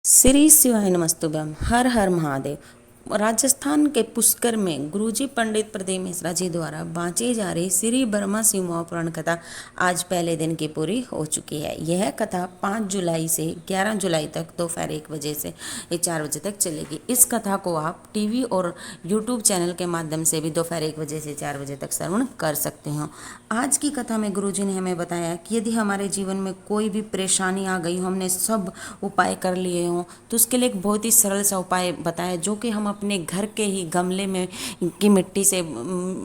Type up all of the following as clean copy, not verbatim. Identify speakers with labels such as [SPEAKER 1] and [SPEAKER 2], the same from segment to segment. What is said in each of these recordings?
[SPEAKER 1] श्री शिवाय नमस्तुभ्यम। हर हर महादेव। राजस्थान के पुष्कर में गुरुजी पंडित प्रदीप मिश्रा जी द्वारा बाँची जा रही श्री ब्रह्मा शिव महापुराण कथा आज पहले दिन की पूरी हो चुकी है। यह कथा 5 जुलाई से 11 जुलाई तक दोपहर 1 बजे से 4 बजे तक चलेगी। इस कथा को आप टीवी और यूट्यूब चैनल के माध्यम से भी दोपहर 1 बजे से 4 बजे तक श्रवण कर सकते हो। आज की कथा में गुरुजी ने हमें बताया कि यदि हमारे जीवन में कोई भी परेशानी आ गई हो, हमने सब उपाय कर लिए हों, तो उसके लिए एक बहुत ही सरल सा उपाय बताया जो कि हम अपने घर के ही गमले में की मिट्टी से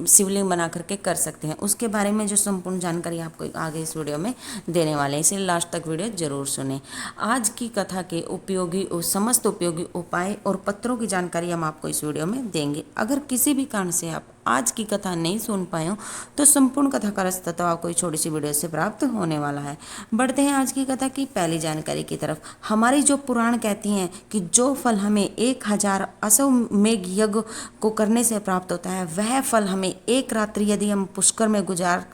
[SPEAKER 1] शिवलिंग बना करके कर सकते हैं। उसके बारे में जो संपूर्ण जानकारी आपको आगे इस वीडियो में देने वाले हैं, इसलिए लास्ट तक वीडियो जरूर सुने। आज की कथा के उपयोगी समस्त उपयोगी उपाय और पत्रों की जानकारी हम आपको इस वीडियो में देंगे। अगर किसी भी कारण से आप आज की कथा नहीं सुन पाए हो तो संपूर्ण कथा का रस तत्व आपको छोटी सी वीडियो से प्राप्त होने वाला है। बढ़ते हैं आज की कथा की पहली जानकारी की तरफ। हमारी जो पुराण कहती हैं कि जो फल हमें 1000 अश्वमेध यज्ञ को करने से प्राप्त होता है, वह फल हमें एक रात्रि यदि हम पुष्कर में गुजार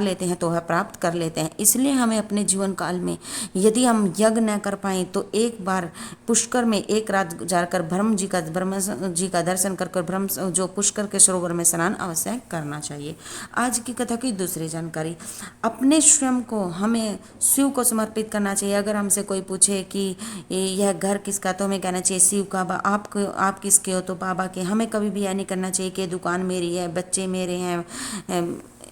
[SPEAKER 1] लेते हैं तो वह प्राप्त कर लेते हैं। इसलिए हमें अपने जीवन काल में यदि हम यज्ञ न कर पाए तो एक बार पुष्कर में एक रात गुजार कर ब्रह्म जी का दर्शन कर ब्रह्म जो पुष्कर के सरोवर में स्नान अवश्य करना चाहिए। आज की कथा की दूसरी जानकारी। अपने स्वयं को हमें शिव को समर्पित करना चाहिए। अगर हमसे कोई पूछे कि यह घर किसका, तो हमें कहना चाहिए शिव का। आप किसके हो, तो बाबा के। हमें कभी भी यह नहीं करना चाहिए कि दुकान मेरी है, बच्चे मेरे हैं,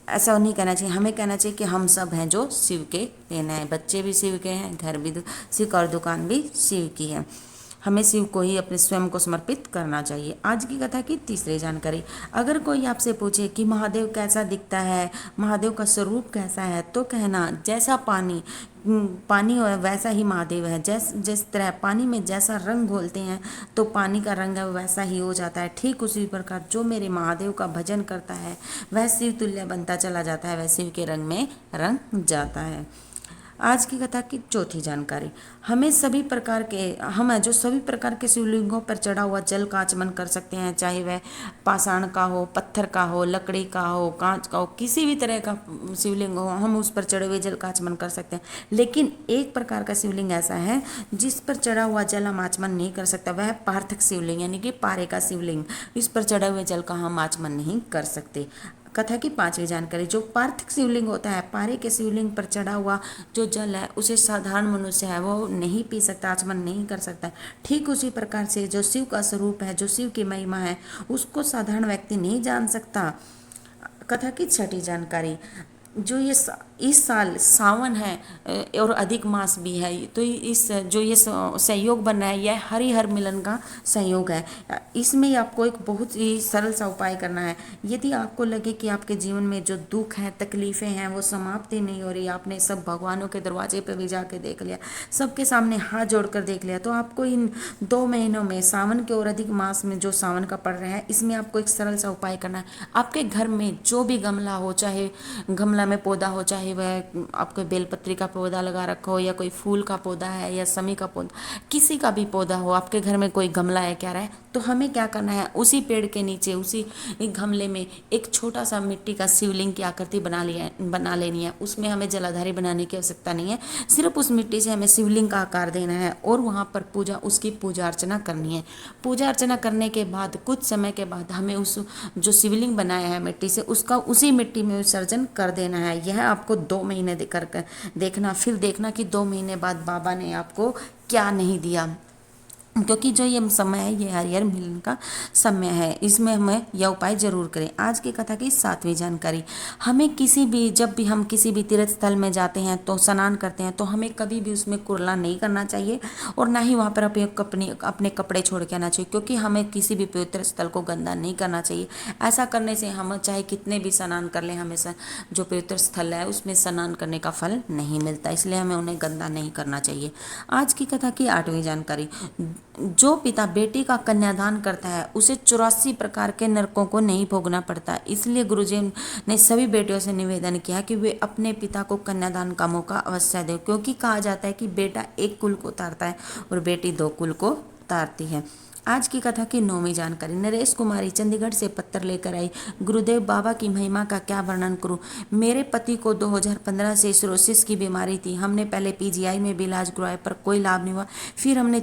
[SPEAKER 1] ऐसा नहीं कहना चाहिए। हमें कहना चाहिए कि हम सब हैं जो शिव के देना है। बच्चे भी शिव के हैं, घर भी शिव का और दुकान भी शिव की है। हमें शिव को ही अपने स्वयं को समर्पित करना चाहिए। आज की कथा की तीसरी जानकारी। अगर कोई आपसे पूछे कि महादेव कैसा दिखता है, महादेव का स्वरूप कैसा है, तो कहना जैसा पानी हो वैसा ही महादेव है। जिस तरह पानी में जैसा रंग घोलते हैं तो पानी का रंग है वैसा ही हो जाता है, ठीक उसी प्रकार जो मेरे महादेव का भजन करता है वह शिव तुल्य बनता चला जाता है, वह शिव के रंग में रंग जाता है। आज की कथा की चौथी जानकारी। हम सभी प्रकार के शिवलिंगों पर चढ़ा हुआ जल का आचमन कर सकते हैं, चाहे वह पाषाण का हो, पत्थर का हो, लकड़ी का हो, कांच का हो, किसी भी तरह का शिवलिंग हो, हम उस पर चढ़े हुए जल का आचमन कर सकते हैं। लेकिन एक प्रकार का शिवलिंग ऐसा है जिस पर चढ़ा हुआ जल हम आचमन नहीं कर सकता, वह पार्थिव शिवलिंग यानी कि पारे का शिवलिंग। इस पर चढ़े हुए जल का हम आचमन नहीं कर सकते। कथा की पांचवी जानकारी। जो पार्थिव शिवलिंग होता है, पारे के शिवलिंग पर चढ़ा हुआ जो जल है उसे साधारण मनुष्य है वो नहीं पी सकता, आचमन नहीं कर सकता। ठीक उसी प्रकार से जो शिव का स्वरूप है, जो शिव की महिमा है, उसको साधारण व्यक्ति नहीं जान सकता। कथा की छठी जानकारी। जो इस साल सावन है और अधिक मास भी है, तो ये संयोग बन रहा है, यह हरिहर मिलन का संयोग है। इसमें आपको एक बहुत ही सरल सा उपाय करना है। यदि आपको लगे कि आपके जीवन में जो दुख है, तकलीफें हैं, वो समाप्त ही नहीं हो रही, आपने सब भगवानों के दरवाजे पर भी जाके देख लिया, सबके सामने हाथ जोड़कर देख लिया, तो आपको इन 2 महीनों में, सावन के और अधिक मास में जो सावन का पड़ रहा है, इसमें आपको एक सरल सा उपाय करना है। आपके घर में जो भी गमला हो, चाहे गमला में पौधा हो, चाहे वह आपको बेलपत्री का पौधा लगा रखा हो या कोई फूल का पौधा है या समी का पौधा, किसी का भी पौधा हो, आपके घर में कोई गमला है क्या रहा है, तो हमें क्या करना है, उसी पेड़ के नीचे, उसी गमले में एक छोटा सा मिट्टी का शिवलिंग की आकृति बना लेनी है। उसमें हमें जलाधारी बनाने की आवश्यकता नहीं है, सिर्फ उस मिट्टी से हमें शिवलिंग का आकार देना है और वहाँ पर उसकी पूजा अर्चना करनी है। पूजा अर्चना करने के बाद कुछ समय के बाद हमें उस जो शिवलिंग बनाया है मिट्टी से, उसका उसी मिट्टी में विसर्जन कर देना है। यह आपको 2 महीने देखना, फिर देखना कि 2 महीने बाद बाबा ने आपको क्या नहीं दिया, क्योंकि जो ये समय है ये हरिहर मिलन का समय है। इसमें हमें यह उपाय जरूर करें। आज की कथा की 7वीं जानकारी। हमें जब भी हम किसी भी तीर्थ स्थल में जाते हैं तो स्नान करते हैं, तो हमें कभी भी उसमें कुरला नहीं करना चाहिए और ना ही वहाँ पर अपने कपड़े छोड़ के आना चाहिए, क्योंकि हमें किसी भी पवित्र स्थल को गंदा नहीं करना चाहिए। ऐसा करने से हम चाहे कितने भी स्नान कर लें, हमें जो पवित्र स्थल है उसमें स्नान करने का फल नहीं मिलता, इसलिए हमें उन्हें गंदा नहीं करना चाहिए। आज की कथा की 8वीं जानकारी। जो पिता बेटी का कन्यादान करता है उसे 84 प्रकार के नरकों को नहीं भोगना पड़ता। इसलिए गुरुजी ने सभी बेटियों से निवेदन किया कि वे अपने पिता को कन्यादान का मौका अवश्य दें, क्योंकि कहा जाता है कि बेटा एक कुल को तारता है और बेटी 2 कुल को तारती है। आज की कथा की 9वीं जानकारी। नरेश कुमारी चंडीगढ़ से पत्र लेकर आई। गुरुदेव बाबा की महिमा का क्या वर्णन करूं। मेरे पति को 2015 से सिरोसिस की बीमारी थी। हमने पहले पीजीआई में भी इलाज करवाया पर कोई लाभ नहीं हुआ। फिर हमने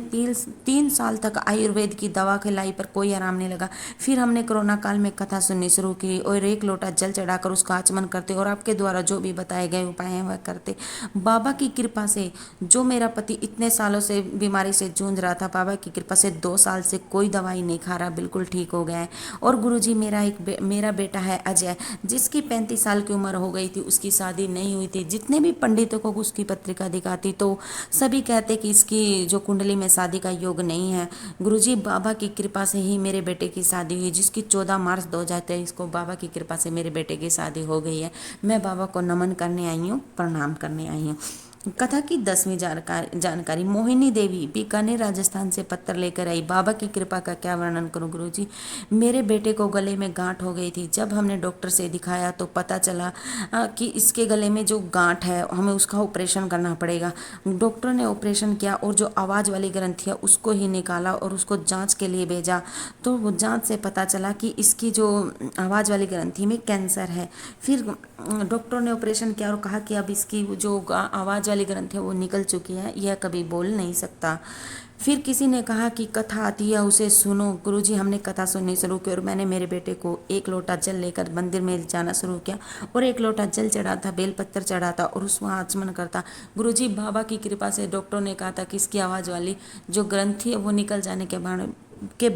[SPEAKER 1] 3 साल तक आयुर्वेद की दवा खिलाई पर कोई आराम नहीं लगा। फिर हमने कोरोना काल में कथा सुननी शुरू की और एक लोटा जल चढ़ाकर उसका आचमन करते और आपके द्वारा जो भी बताए गए उपाय हैं वह करते। बाबा की कृपा से जो मेरा पति इतने सालों से बीमारी से जूझ रहा था, बाबा की कृपा से 2 साल से कोई दवाई नहीं खा रहा, बिल्कुल ठीक हो गया है। और गुरुजी मेरा बेटा है अजय, जिसकी 35 साल की उम्र हो गई थी, उसकी शादी नहीं हुई थी। जितने भी पंडितों को उसकी पत्रिका दिखाती तो सभी कहते कि इसकी जो कुंडली में शादी का योग नहीं है। गुरुजी बाबा की कृपा से ही मेरे बेटे की शादी हुई, जिसकी 14 मार्च 2023 को बाबा की कृपा से मेरे बेटे की शादी हो गई है। मैं बाबा को नमन करने आई हूँ, प्रणाम करने आई हूँ। कथा की 10वीं जानकारी। मोहिनी देवी बीकानेर राजस्थान से पत्र लेकर आई। बाबा की कृपा का क्या वर्णन करूं गुरुजी। मेरे बेटे को गले में गांठ हो गई थी। जब हमने डॉक्टर से दिखाया तो पता चला कि इसके गले में जो गांठ है हमें उसका ऑपरेशन करना पड़ेगा। डॉक्टर ने ऑपरेशन किया और जो आवाज़ वाली ग्रंथि है उसको ही निकाला और उसको जांच के लिए भेजा। तो वो जांच से पता चला कि इसकी जो आवाज़ वाली ग्रंथि में कैंसर है। फिर डॉक्टर ने ऑपरेशन किया और कहा कि अब इसकी जो आवाज़ वाली ग्रंथि है वो निकल चुकी है, यह कभी बोल नहीं सकता। फिर किसी ने कहा कि कथा आती है उसे सुनो। गुरुजी हमने कथा सुननी शुरू की और मैंने मेरे बेटे को एक लोटा जल लेकर मंदिर में जाना शुरू किया और एक लोटा जल चढ़ाता, बेलपत्र चढ़ाता और उसमें आचमन करता। गुरुजी बाबा की कृपा से डॉक्टर ने कहा था कि इसकी आवाज़ वाली जो ग्रंथि है वो निकल जाने के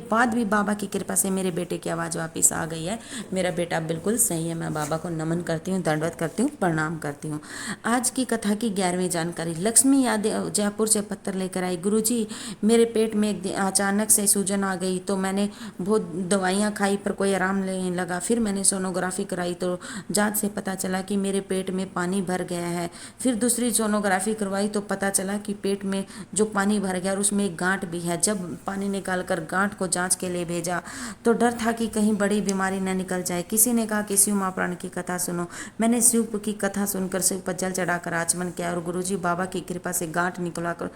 [SPEAKER 1] बाद भी बाबा की कृपा से मेरे बेटे की आवाज़ वापस आ गई है। मेरा बेटा बिल्कुल सही है। मैं बाबा को नमन करती हूँ, दंडवत करती हूँ, प्रणाम करती हूँ। आज की कथा की 11वीं जानकारी। लक्ष्मी यादव जयपुर से पत्र लेकर आई। गुरुजी मेरे पेट में एक दिन अचानक से सूजन आ गई तो मैंने बहुत दवाइयाँ खाई पर कोई आराम नहीं लगा। फिर मैंने सोनोग्राफी कराई तो जांच से पता चला कि मेरे पेट में पानी भर गया है। फिर दूसरी सोनोग्राफी करवाई तो पता चला कि पेट में जो पानी भर गया और उसमें एक गांठ भी है। जब पानी निकाल कर गांठ को जांच के लिए भेजा तो डर था कि कहीं बड़ी बीमारी न निकल जाए। किसी ने कहा कि शिव महापुराण की कथा सुनो। मैंने शिव की कथा सुनकर शिव पर जल चढ़ाकर आचमन किया और गुरुजी बाबा की कृपा से गांठ निकलाकर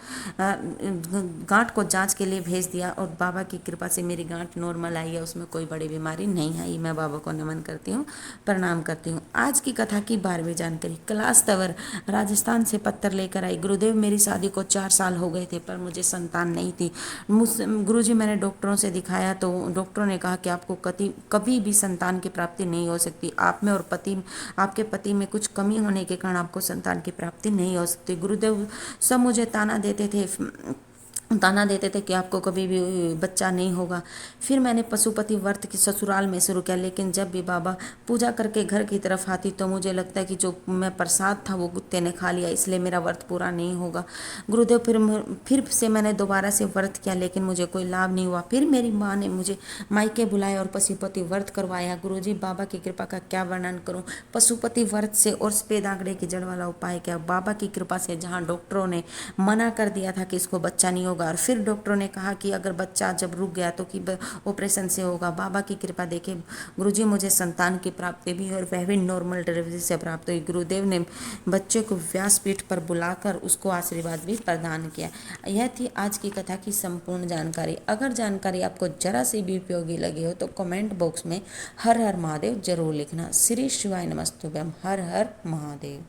[SPEAKER 1] गांठ को जांच के लिए भेज दिया और बाबा की कृपा से मेरी गांठ नॉर्मल आई है, उसमें कोई बड़ी बीमारी नहीं आई। मैं बाबा को नमन करती हूँ, प्रणाम करती हूँ। आज की कथा की 12वीं जानकारी। कैलाश तंवर राजस्थान से पत्र लेकर आई। गुरुदेव मेरी शादी को 4 साल हो गए थे पर मुझे संतान नहीं थी। गुरुजी मैंने डॉक्टरों से दिखाया तो डॉक्टरों ने कहा कि आपको कभी भी संतान की प्राप्ति नहीं हो सकती। आप में और आपके पति में कुछ कमी होने के कारण आपको संतान की प्राप्ति नहीं हो सकती। गुरुदेव सब मुझे ताना देते थे कि आपको कभी भी बच्चा नहीं होगा। फिर मैंने पशुपति व्रत की ससुराल में शुरू किया, लेकिन जब भी बाबा पूजा करके घर की तरफ आती तो मुझे लगता है कि जो मैं प्रसाद था वो कुत्ते ने खा लिया, इसलिए मेरा व्रत पूरा नहीं होगा। गुरुदेव फिर से मैंने दोबारा से व्रत किया लेकिन मुझे कोई लाभ नहीं हुआ। फिर मेरी माँ ने मुझे मायके बुलाया और पशुपति व्रत करवाया। गुरुजी बाबा की कृपा का क्या वर्णन करूँ। पशुपति व्रत से और सफेद आंकड़े की जड़ वाला उपाय किया। बाबा की कृपा से जहाँ डॉक्टरों ने मना कर दिया था कि इसको बच्चा नहीं होगा और फिर डॉक्टरों ने कहा कि अगर बच्चा जब रुक गया तो कि ऑपरेशन से होगा। बाबा की कृपा देखे गुरुजी मुझे संतान की प्राप्ति भी और वह भी नॉर्मल डिलीवरी से प्राप्त हुई। गुरुदेव ने बच्चे को व्यासपीठ पर बुलाकर उसको आशीर्वाद भी प्रदान किया। यह थी आज की कथा की संपूर्ण जानकारी। अगर जानकारी आपको जरा सी भी उपयोगी लगी हो तो कमेंट बॉक्स में हर हर महादेव जरूर लिखना। श्री शिवाय नमस्तुभ्यम। हर हर महादेव।